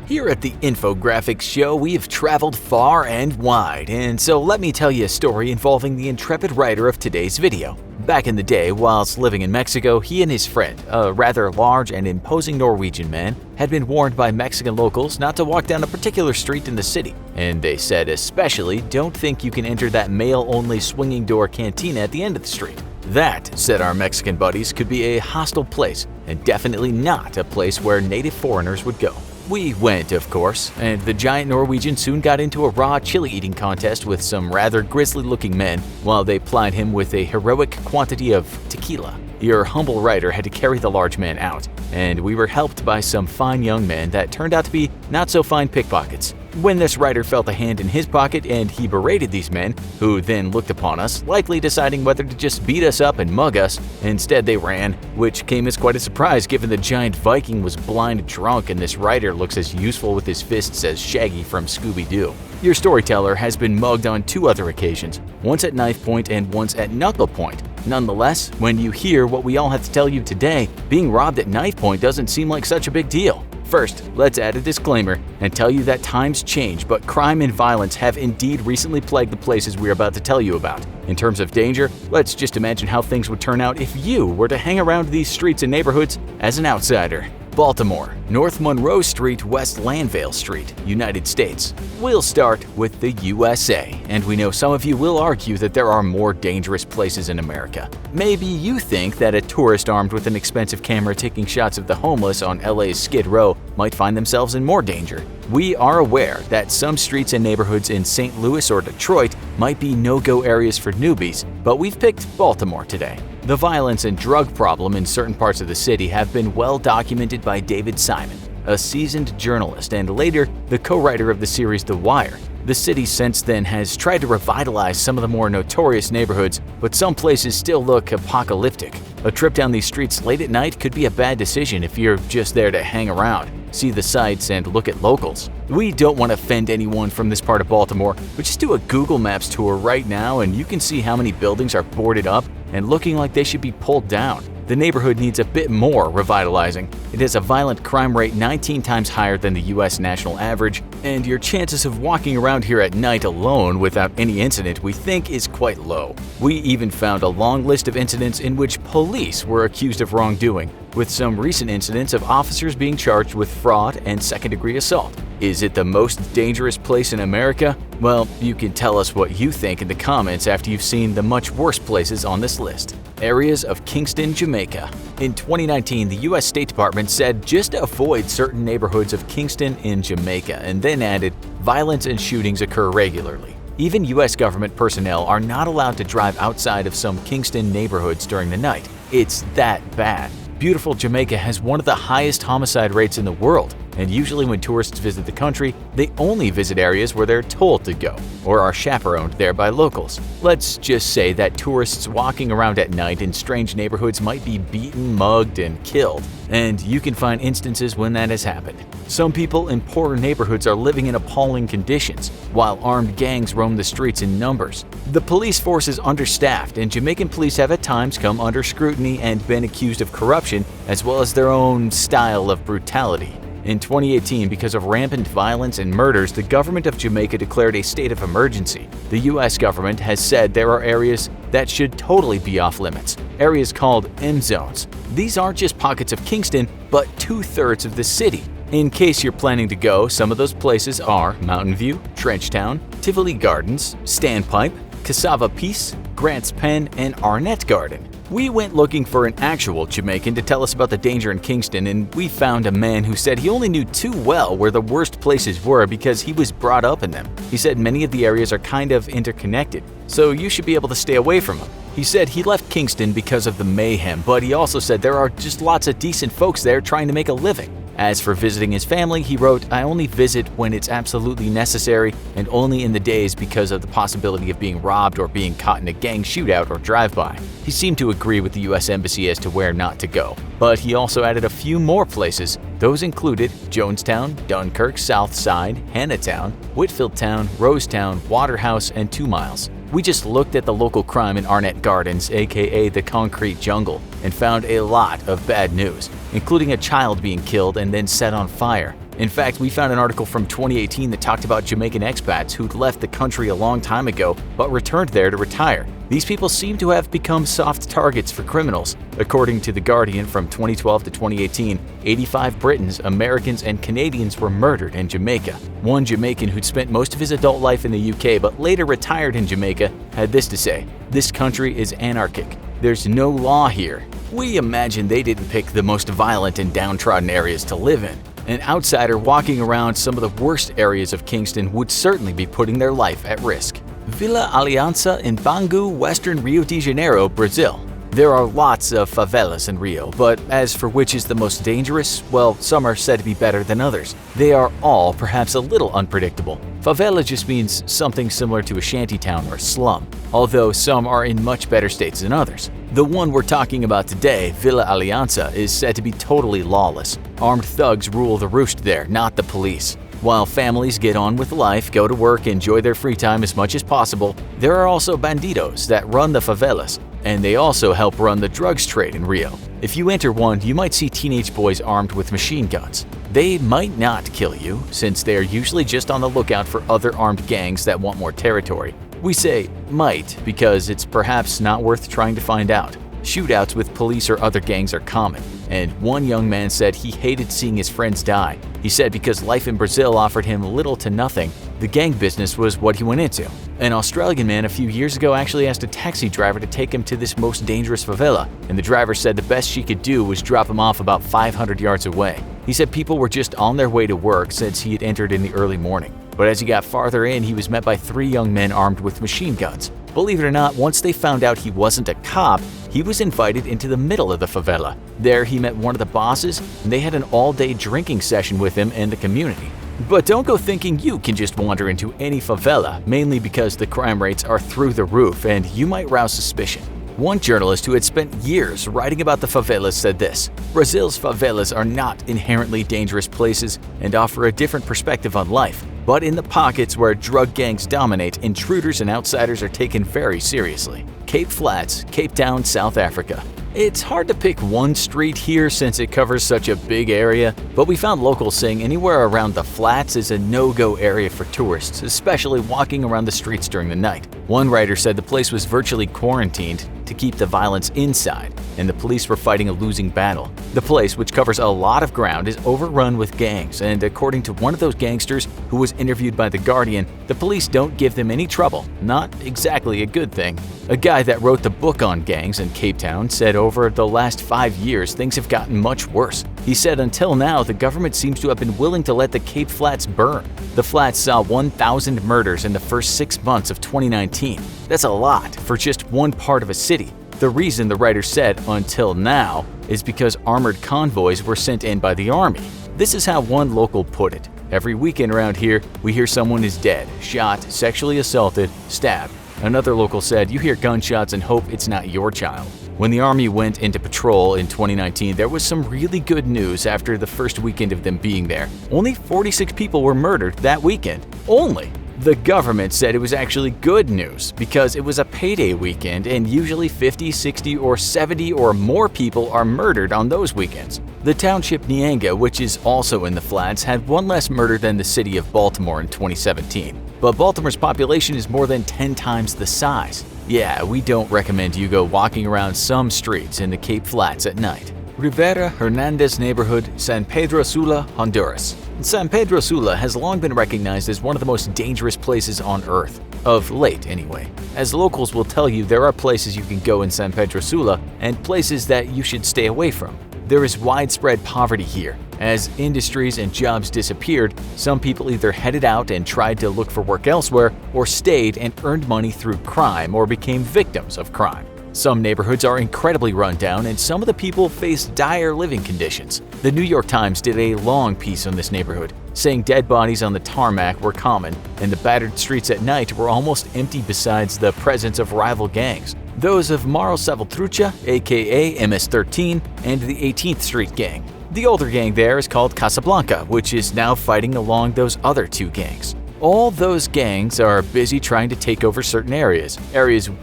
Here at the Infographics Show, we have traveled far and wide, and so let me tell you a story involving the intrepid writer of today's video. Back in the day, whilst living in Mexico, he and his friend, a rather large and imposing Norwegian man, had been warned by Mexican locals not to walk down a particular street in the city, and they said especially don't think you can enter that male-only swinging door cantina at the end of the street. That, said our Mexican buddies, could be a hostile place, and definitely not a place where native foreigners would go. We went, of course, and the giant Norwegian soon got into a raw chili eating contest with some rather grisly-looking men while they plied him with a heroic quantity of tequila. Your humble writer had to carry the large man out, and we were helped by some fine young men that turned out to be not-so-fine pickpockets. When this writer felt a hand in his pocket and he berated these men, who then looked upon us, likely deciding whether to just beat us up and mug us. Instead they ran, which came as quite a surprise given the giant Viking was blind drunk and this writer looks as useful with his fists as Shaggy from Scooby-Doo. Your storyteller has been mugged on 2 other occasions, once at knife point and once at knuckle point. Nonetheless, when you hear what we all have to tell you today, being robbed at knife point doesn't seem like such a big deal. First, let's add a disclaimer and tell you that times change, but crime and violence have indeed recently plagued the places we're about to tell you about. In terms of danger, let's just imagine how things would turn out if you were to hang around these streets and neighborhoods as an outsider. Baltimore, North Monroe Street, West Lanvale Street, United States. We'll start with the USA, and we know some of you will argue that there are more dangerous places in America. Maybe you think that a tourist armed with an expensive camera taking shots of the homeless on LA's Skid Row might find themselves in more danger. We are aware that some streets and neighborhoods in St. Louis or Detroit might be no-go areas for newbies, but we've picked Baltimore today. The violence and drug problem in certain parts of the city have been well documented by David Simon, a seasoned journalist and later the co-writer of the series The Wire. The city since then has tried to revitalize some of the more notorious neighborhoods, but some places still look apocalyptic. A trip down these streets late at night could be a bad decision if you're just there to hang around, see the sights, and look at locals. We don't want to offend anyone from this part of Baltimore, but just do a Google Maps tour right now and you can see how many buildings are boarded up and looking like they should be pulled down. The neighborhood needs a bit more revitalizing. It has a violent crime rate 19 times higher than the US national average, and your chances of walking around here at night alone without any incident we think is quite low. We even found a long list of incidents in which police were accused of wrongdoing, with some recent incidents of officers being charged with fraud and second-degree assault. Is it the most dangerous place in America? Well, you can tell us what you think in the comments after you've seen the much worse places on this list. Areas of Kingston, Jamaica. In 2019, the U.S. State Department said just avoid certain neighborhoods of Kingston in Jamaica and then added, violence and shootings occur regularly. Even U.S. government personnel are not allowed to drive outside of some Kingston neighborhoods during the night. It's that bad. Beautiful Jamaica has one of the highest homicide rates in the world, and usually when tourists visit the country, they only visit areas where they're told to go, or are chaperoned there by locals. Let's just say that tourists walking around at night in strange neighborhoods might be beaten, mugged, and killed, and you can find instances when that has happened. Some people in poorer neighborhoods are living in appalling conditions, while armed gangs roam the streets in numbers. The police force is understaffed, and Jamaican police have at times come under scrutiny and been accused of corruption, as well as their own style of brutality. In 2018, because of rampant violence and murders, the government of Jamaica declared a state of emergency. The US government has said there are areas that should totally be off limits, areas called M zones. These aren't just pockets of Kingston, but 2/3 of the city. In case you're planning to go, some of those places are Mountain View, Trenchtown, Tivoli Gardens, Standpipe, Cassava Peace, Grants Pen, and Arnett Garden. We went looking for an actual Jamaican to tell us about the danger in Kingston, and we found a man who said he only knew too well where the worst places were because he was brought up in them. He said many of the areas are kind of interconnected, so you should be able to stay away from them. He said he left Kingston because of the mayhem, but he also said there are just lots of decent folks there trying to make a living. As for visiting his family, he wrote, "I only visit when it's absolutely necessary and only in the days because of the possibility of being robbed or being caught in a gang shootout or drive-by." He seemed to agree with the US Embassy as to where not to go, but he also added a few more places. Those included Jonestown, Dunkirk, South Side, Hannahtown, Whitfield Town, Rosetown, Waterhouse, and 2 Miles. We just looked at the local crime in Arnett Gardens, aka the Concrete Jungle, and found a lot of bad news, including a child being killed and then set on fire. In fact, we found an article from 2018 that talked about Jamaican expats who'd left the country a long time ago but returned there to retire. These people seem to have become soft targets for criminals. According to The Guardian, from 2012 to 2018, 85 Britons, Americans, and Canadians were murdered in Jamaica. One Jamaican who'd spent most of his adult life in the UK but later retired in Jamaica had this to say: "This country is anarchic. There's no law here." We imagine they didn't pick the most violent and downtrodden areas to live in. An outsider walking around some of the worst areas of Kingston would certainly be putting their life at risk. Vila Aliança in Bangu, western Rio de Janeiro, Brazil. There are lots of favelas in Rio, but as for which is the most dangerous, well, some are said to be better than others. They are all perhaps a little unpredictable. Favela just means something similar to a shantytown or slum, although some are in much better states than others. The one we're talking about today, Vila Aliança, is said to be totally lawless. Armed thugs rule the roost there, not the police. While families get on with life, go to work, enjoy their free time as much as possible, there are also bandidos that run the favelas, and they also help run the drugs trade in Rio. If you enter one, you might see teenage boys armed with machine guns. They might not kill you, since they are usually just on the lookout for other armed gangs that want more territory. We say might because it's perhaps not worth trying to find out. Shootouts with police or other gangs are common, and one young man said he hated seeing his friends die. He said because life in Brazil offered him little to nothing, the gang business was what he went into. An Australian man a few years ago actually asked a taxi driver to take him to this most dangerous favela, and the driver said the best she could do was drop him off about 500 yards away. He said people were just on their way to work since he had entered in the early morning. But as he got farther in, he was met by 3 young men armed with machine guns. Believe it or not, once they found out he wasn't a cop, he was invited into the middle of the favela. There he met one of the bosses, and they had an all-day drinking session with him and the community. But don't go thinking you can just wander into any favela, mainly because the crime rates are through the roof and you might rouse suspicion. One journalist who had spent years writing about the favelas said this: "Brazil's favelas are not inherently dangerous places and offer a different perspective on life. But in the pockets where drug gangs dominate, intruders and outsiders are taken very seriously." Cape Flats, Cape Town, South Africa. It's hard to pick one street here since it covers such a big area, but we found locals saying anywhere around the flats is a no-go area for tourists, especially walking around the streets during the night. One writer said the place was virtually quarantined to keep the violence inside, and the police were fighting a losing battle. The place, which covers a lot of ground, is overrun with gangs, and according to one of those gangsters who was interviewed by The Guardian, the police don't give them any trouble. Not exactly a good thing. A guy that wrote the book on gangs in Cape Town said over the last 5 years things have gotten much worse. He said until now the government seems to have been willing to let the Cape Flats burn. The flats saw 1,000 murders in the first 6 months of 2019. That's a lot for just one part of a city. The reason the writer said until now is because armored convoys were sent in by the army. This is how one local put it: "Every weekend around here, we hear someone is dead, shot, sexually assaulted, stabbed." Another local said, "You hear gunshots and hope it's not your child." When the army went into patrol in 2019, there was some really good news after the first weekend of them being there. Only 46 people were murdered that weekend. Only! The government said it was actually good news because it was a payday weekend and usually 50, 60, or 70 or more people are murdered on those weekends. The township Nyanga, which is also in the flats, had one less murder than the city of Baltimore in 2017. But Baltimore's population is more than 10 times the size. Yeah, we don't recommend you go walking around some streets in the Cape Flats at night. Rivera, Hernandez neighborhood, San Pedro Sula, Honduras. San Pedro Sula has long been recognized as one of the most dangerous places on Earth. Of late, anyway. As locals will tell you, there are places you can go in San Pedro Sula and places that you should stay away from. There is widespread poverty here. As industries and jobs disappeared, some people either headed out and tried to look for work elsewhere, or stayed and earned money through crime or became victims of crime. Some neighborhoods are incredibly run down, and some of the people face dire living conditions. The New York Times did a long piece on this neighborhood, saying dead bodies on the tarmac were common, and the battered streets at night were almost empty besides the presence of rival gangs. Those of Maro Salvatrucha, aka MS-13, and the 18th Street Gang. The older gang there is called Casablanca, which is now fighting along those other 2 gangs. All those gangs are busy trying to take over certain areas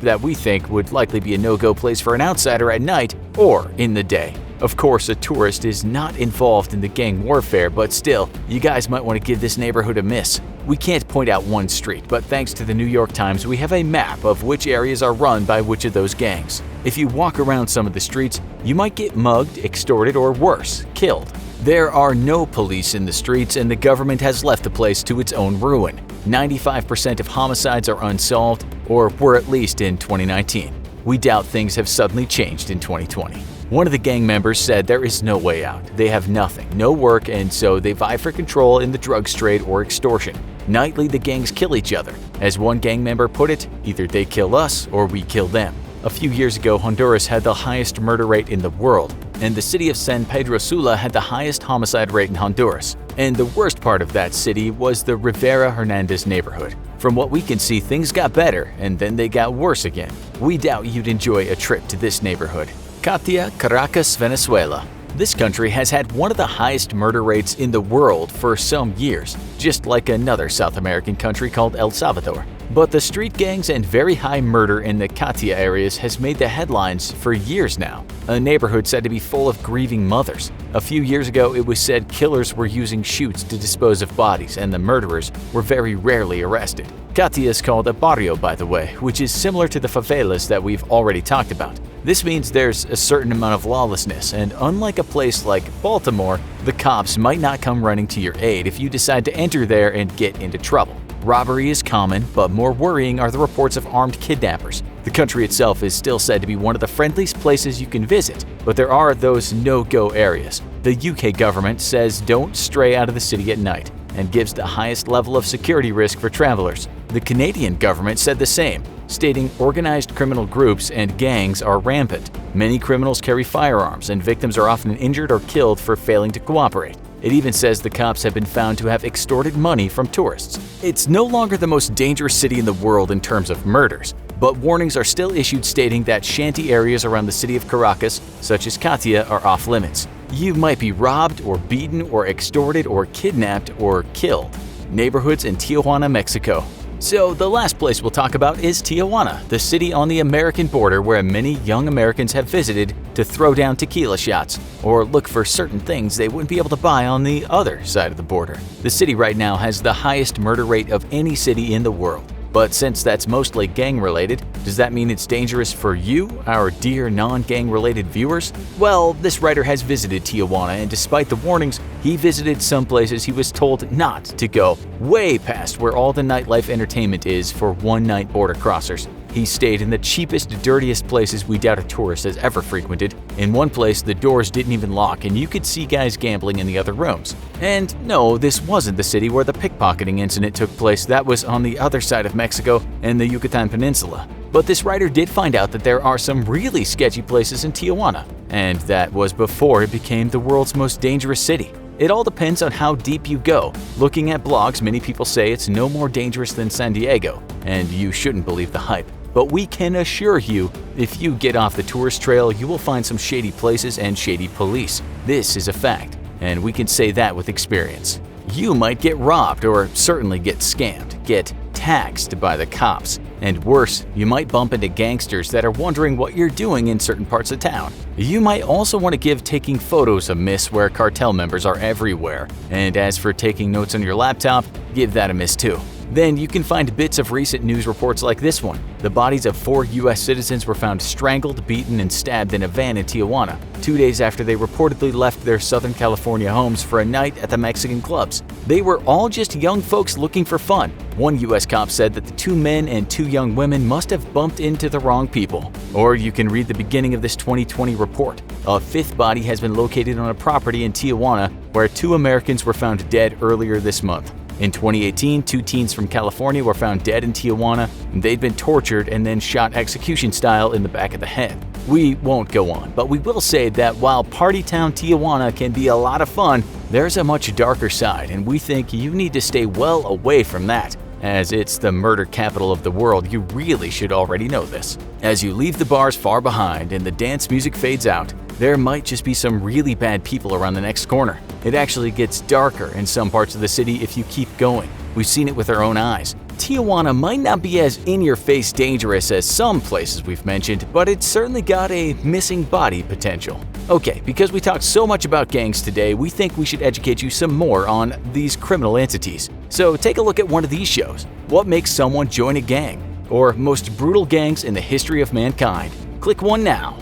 that we think would likely be a no-go place for an outsider at night or in the day. Of course, a tourist is not involved in the gang warfare, but still, you guys might want to give this neighborhood a miss. We can't point out one street, but thanks to the New York Times, we have a map of which areas are run by which of those gangs. If you walk around some of the streets, you might get mugged, extorted, or worse, killed. There are no police in the streets, and the government has left the place to its own ruin. 95% of homicides are unsolved, or were at least in 2019. We doubt things have suddenly changed in 2020. One of the gang members said there is no way out. They have nothing, no work, and so they vie for control in the drugs trade or extortion. Nightly, the gangs kill each other. As one gang member put it, either they kill us or we kill them. A few years ago, Honduras had the highest murder rate in the world, and the city of San Pedro Sula had the highest homicide rate in Honduras. And the worst part of that city was the Rivera Hernandez neighborhood. From what we can see, things got better, and then they got worse again. We doubt you'd enjoy a trip to this neighborhood. Catia, Caracas, Venezuela. This country has had one of the highest murder rates in the world for some years, just like another South American country called El Salvador. But the street gangs and very high murder in the Catia areas has made the headlines for years now. A neighborhood said to be full of grieving mothers. A few years ago, it was said killers were using chutes to dispose of bodies, and the murderers were very rarely arrested. Catia is called a barrio, by the way, which is similar to the favelas that we've already talked about. This means there's a certain amount of lawlessness, and unlike a place like Baltimore, the cops might not come running to your aid if you decide to enter there and get into trouble. Robbery is common, but more worrying are the reports of armed kidnappers. The country itself is still said to be one of the friendliest places you can visit, but there are those no-go areas. The UK government says don't stray out of the city at night and gives the highest level of security risk for travelers. The Canadian government said the same, stating organized criminal groups and gangs are rampant. Many criminals carry firearms, and victims are often injured or killed for failing to cooperate. It even says the cops have been found to have extorted money from tourists. It's no longer the most dangerous city in the world in terms of murders, but warnings are still issued stating that shanty areas around the city of Caracas, such as Catia, are off limits. You might be robbed or beaten or extorted or kidnapped or killed. Neighborhoods in Tijuana, Mexico. So the last place we'll talk about is Tijuana, the city on the American border where many young Americans have visited to throw down tequila shots or look for certain things they wouldn't be able to buy on the other side of the border. The city right now has the highest murder rate of any city in the world. But since that's mostly gang-related, does that mean it's dangerous for you, our dear non-gang-related viewers? Well, this writer has visited Tijuana, and despite the warnings, he visited some places he was told not to go, way past where all the nightlife entertainment is for one-night border crossers. He stayed in the cheapest, dirtiest places we doubt a tourist has ever frequented. In one place, the doors didn't even lock and you could see guys gambling in the other rooms. And no, this wasn't the city where the pickpocketing incident took place. That was on the other side of Mexico and the Yucatan Peninsula. But this writer did find out that there are some really sketchy places in Tijuana, and that was before it became the world's most dangerous city. It all depends on how deep you go. Looking at blogs, many people say it's no more dangerous than San Diego, and you shouldn't believe the hype. But we can assure you, if you get off the tourist trail, you will find some shady places and shady police. This is a fact, and we can say that with experience. You might get robbed or certainly get scammed, get taxed by the cops. And worse, you might bump into gangsters that are wondering what you're doing in certain parts of town. You might also want to give taking photos a miss where cartel members are everywhere. And as for taking notes on your laptop, give that a miss too. Then you can find bits of recent news reports like this one. The bodies of 4 U.S. citizens were found strangled, beaten, and stabbed in a van in Tijuana, 2 days after they reportedly left their Southern California homes for a night at the Mexican clubs. They were all just young folks looking for fun. One U.S. cop said that the 2 men and 2 young women must have bumped into the wrong people. Or you can read the beginning of this 2020 report. A 5th body has been located on a property in Tijuana where 2 Americans were found dead earlier this month. In 2018, 2 teens from California were found dead in Tijuana, and they'd been tortured and then shot execution-style in the back of the head. We won't go on, but we will say that while Party Town Tijuana can be a lot of fun, there's a much darker side, and we think you need to stay well away from that. As it's the murder capital of the world, you really should already know this. As you leave the bars far behind and the dance music fades out, there might just be some really bad people around the next corner. It actually gets darker in some parts of the city if you keep going. We've seen it with our own eyes. Tijuana might not be as in-your-face dangerous as some places we've mentioned, but it's certainly got a missing body potential. Okay, because we talked so much about gangs today, we think we should educate you some more on these criminal entities. So take a look at one of these shows. What makes someone join a gang? Or most brutal gangs in the history of mankind? Click one now.